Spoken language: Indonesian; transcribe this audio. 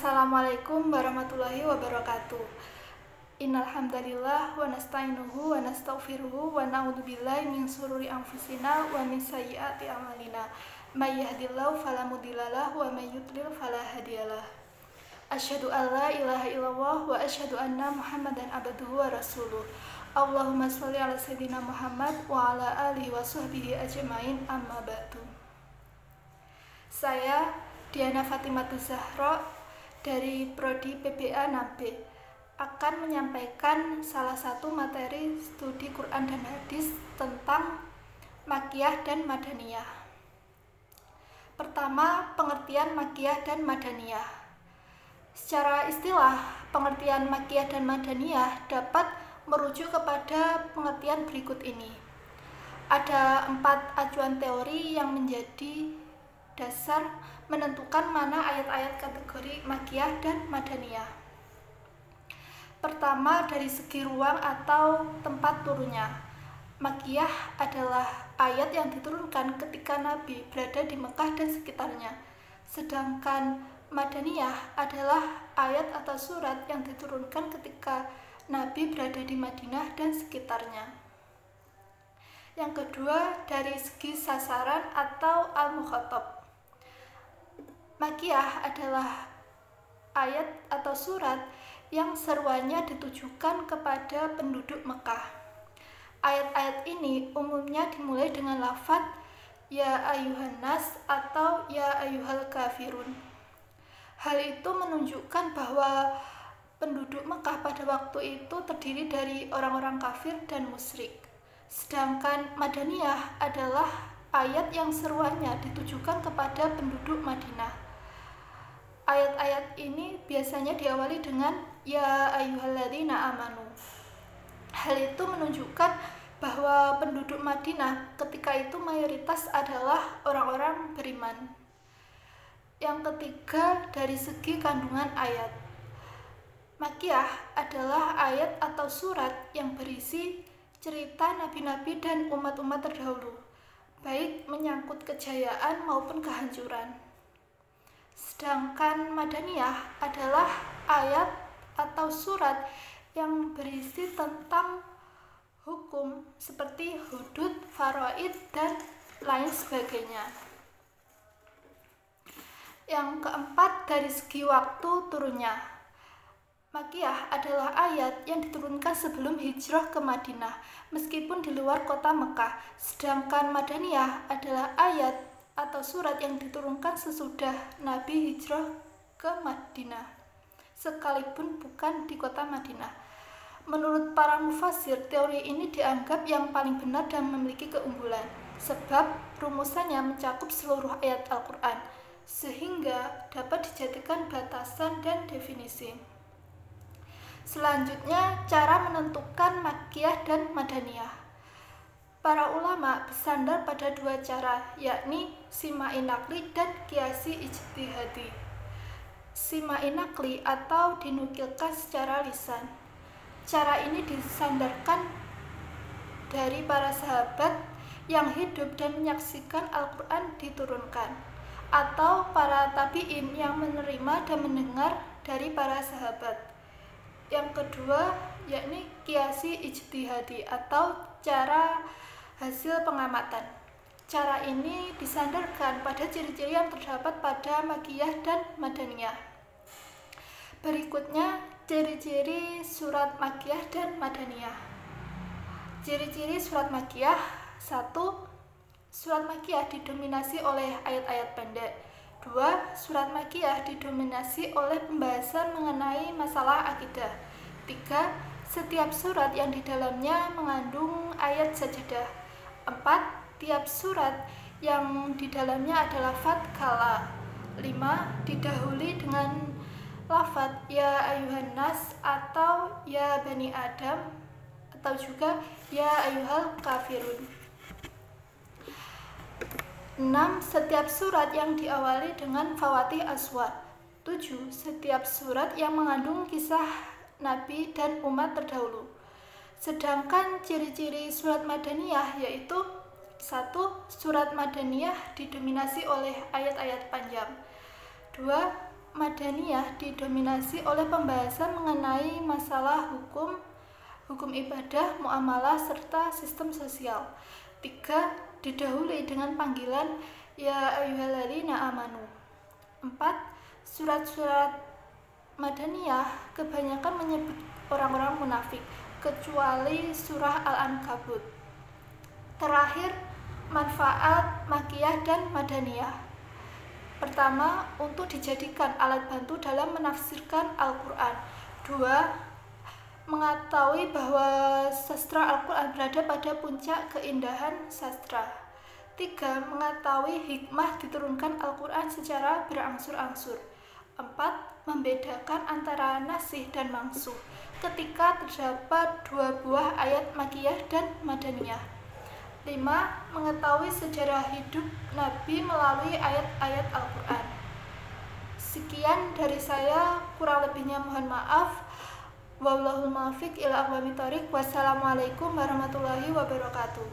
Assalamualaikum warahmatullahi wabarakatuh. Innal hamdalillah wa nasta'inuhu wa nastaghfiruhu wa na'udzubillahi min shururi anfusina wa min sayyiati a'malina. May yahdihillahu fala mudhillalah wa may yudlil fala hadiyalah. Asyhadu an la ilaha illallah wa asyhadu anna Muhammadan abduhu wa rasuluh. Allahumma sholli ala sayyidina Muhammad wa ala alihi wa sahbihi ajmain, amma ba'du. Saya Diana Fatimatus Zahra dari Prodi PBA NAB akan menyampaikan salah satu materi studi Quran dan Hadis tentang Makkiyah dan Madaniyah. Pertama, pengertian Makkiyah dan Madaniyah. Secara istilah, pengertian Makkiyah dan Madaniyah dapat merujuk kepada pengertian berikut ini. Ada 4 acuan teori yang menjadi dasar menentukan mana ayat-ayat kategori Makkiyah dan Madaniyah. Pertama, dari segi ruang atau tempat turunnya. Makkiyah adalah ayat yang diturunkan ketika Nabi berada di Mekah dan sekitarnya. Sedangkan Madaniyah adalah ayat atau surat yang diturunkan ketika Nabi berada di Madinah dan sekitarnya. Yang kedua, dari segi sasaran atau al-mukhatab. Makkiyah adalah ayat atau surat yang seruannya ditujukan kepada penduduk Mekah. Ayat-ayat ini umumnya dimulai dengan lafaz ya ayuhan nas atau ya ayuhal kafirun. Hal itu menunjukkan bahwa penduduk Mekah pada waktu itu terdiri dari orang-orang kafir dan musyrik. Sedangkan Madaniyah adalah ayat yang seruannya ditujukan kepada penduduk Madinah. Ayat-ayat ini biasanya diawali dengan ya ayyuhalladzina amanu. Hal itu menunjukkan bahwa penduduk Madinah ketika itu mayoritas adalah orang-orang beriman. Yang ketiga, dari segi kandungan ayat. Makkiyah adalah ayat atau surat yang berisi cerita nabi-nabi dan umat-umat terdahulu, baik menyangkut kejayaan maupun kehancuran. Sedangkan Madaniyah adalah ayat atau surat yang berisi tentang hukum seperti hudud, faraid, dan lain sebagainya. Yang keempat, dari segi waktu turunnya. Makkiyah adalah ayat yang diturunkan sebelum hijrah ke Madinah, meskipun di luar kota Mekah. Sedangkan Madaniyah adalah ayat atau surat yang diturunkan sesudah Nabi hijrah ke Madinah, sekalipun bukan di kota Madinah. Menurut para mufassir, teori ini dianggap yang paling benar dan memiliki keunggulan, sebab rumusannya mencakup seluruh ayat Al-Quran, sehingga dapat dijadikan batasan dan definisi. Selanjutnya, cara menentukan Makkiyah dan Madaniyah. Para ulama bersandar pada 2 cara, yakni sima'i naqli dan qiyasi ijtihadi. Sima'i naqli atau dinukilkan secara lisan. Cara ini disandarkan dari para sahabat yang hidup dan menyaksikan Al-Quran diturunkan, atau para tabi'in yang menerima dan mendengar dari para sahabat. Yang kedua, yakni qiyasi ijtihadi atau cara hasil pengamatan. Cara ini disandarkan pada ciri-ciri yang terdapat pada Makkiyah dan Madaniyah. Berikutnya, ciri-ciri surat Makkiyah dan Madaniyah. Ciri-ciri surat Makkiyah. 1. Surat Makkiyah didominasi oleh ayat-ayat pendek. 2. Surat Makkiyah didominasi oleh pembahasan mengenai masalah akidah. 3. Setiap surat yang di dalamnya mengandung ayat sajadah. 4. Tiap surat yang di dalamnya ada lafaz kala. 5. Didahului dengan lafaz ya ayuhan nas atau ya bani Adam, atau juga ya ayuhal kafirun. 6. Setiap surat yang diawali dengan fawatih aswad. 7. Setiap surat yang mengandung kisah Nabi dan umat terdahulu. Sedangkan ciri-ciri surat Madaniyah yaitu 1. Surat Madaniyah didominasi oleh ayat-ayat panjang. 2. Madaniyah didominasi oleh pembahasan mengenai masalah hukum ibadah, muamalah, serta sistem sosial. 3. Didahului dengan panggilan ya ayyuhalladzina amanu. 4. Surat-surat Madaniyah kebanyakan menyebut orang-orang munafik, kecuali surah Al-Ankabut. Terakhir, manfaat Makkiyah dan Madaniyah. Pertama, untuk dijadikan alat bantu dalam menafsirkan Al-Quran. 2. Mengetahui bahwa sastra Al-Quran berada pada puncak keindahan sastra. 3. Mengetahui hikmah diturunkan Al-Quran secara berangsur-angsur. 4. Membedakan antara nasih dan mansuh ketika terdapat 2 buah ayat Makkiyah dan Madaniyah. 5. Mengetahui sejarah hidup Nabi melalui ayat-ayat Al-Quran. Sekian dari saya, kurang lebihnya mohon maaf. Wallahul muwaffiq ila aqwamit thoriq. Wassalamualaikum warahmatullahi wabarakatuh.